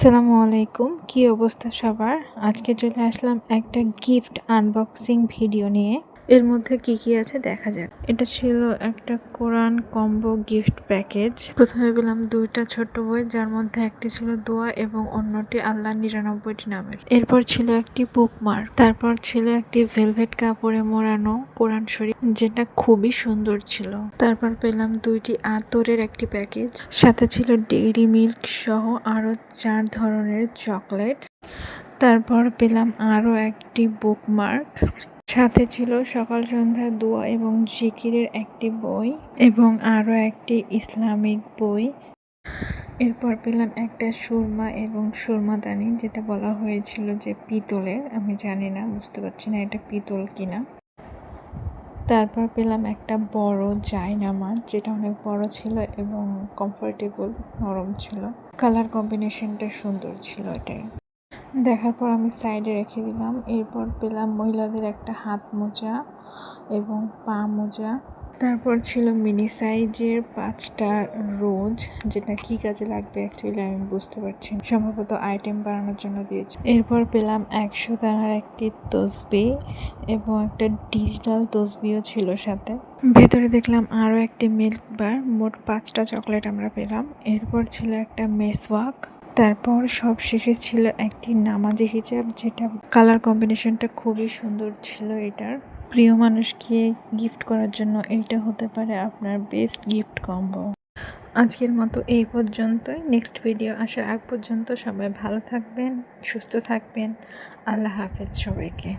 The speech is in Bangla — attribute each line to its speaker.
Speaker 1: আসসালামু আলাইকুম, কি অবস্থা সবার? আজকে চলে আসলাম একটা গিফট আনবক্সিং ভিডিও নিয়ে। এর মধ্যে কি কি আছে দেখা যাক। এটা ছিল একটা কোরআন কম্বো গিফট প্যাকেজ। প্রথমে পেলাম দুইটা ছোট বই, যার মধ্যে একটি ছিল দোয়া এবং অন্যটি আল্লাহর 99টি নামের। এরপর ছিল একটি বুকমার্ক, তারপর ছিল একটি ভেলভেট কাপড়ে মোড়ানো কোরআন শরীফ, যেটা খুবই সুন্দর ছিল। তারপর পেলাম দুইটি আতরের একটি প্যাকেজ, সাথে ছিল ডেইরি মিল্ক সহ আরো 4 ধরনের চকলেট। তারপর পেলাম আরো একটি বুকমার্ক, সাথে ছিল সকাল সন্ধ্যা দোয়া এবং জিকিরের একটি বই এবং আরো একটি ইসলামিক বই। এরপর পেলাম একটা সুরমা এবং সুরমাদানি, যেটা বলা হয়েছিল যে পিতলের। আমি জানি না, বুঝতে পারছি না এটা পিতল কিনা। তারপর পেলাম একটা বড় জায়নামাজ, যেটা অনেক বড় ছিল এবং কমফোর্টেবল, নরম ছিল। কালার কম্বিনেশনটা সুন্দর ছিল এটার। দেখার পর আমি সাইডে রেখে দিলাম। এরপর পেলাম মহিলাদের একটা হাত মোজা এবং পা মোজা। তারপর ছিল মিনি সাইজের 5টা রোজ, যেটা কি কাজে লাগবে অ্যাকচুয়ালি আমি বুঝতে পারছি না, সম্ভবত আইটেম বানানোর জন্য দিয়েছি। এরপর পেলাম 100 দানার একটি তসবি এবং একটা ডিজিটাল তসবিও ছিল সাথে। ভেতরে দেখলাম আরও একটি মিল্ক বার। মোট 5টা চকলেট আমরা পেলাম। এরপর ছিল একটা মেসওয়াক। তারপর সব শেষে ছিল একটি নামাজি হিজাব, যেটা কালার কম্বিনেশনটা খুবই সুন্দর ছিল। এটার প্রিয় মানুষকে গিফট করার জন্য এইটা হতে পারে আপনার বেস্ট গিফট কম্বো। আজকের মতো এই পর্যন্তই। নেক্সট ভিডিও আসার আগ পর্যন্ত সবাই ভালো থাকবেন, সুস্থ থাকবেন। আল্লাহ হাফেজ সবাইকে।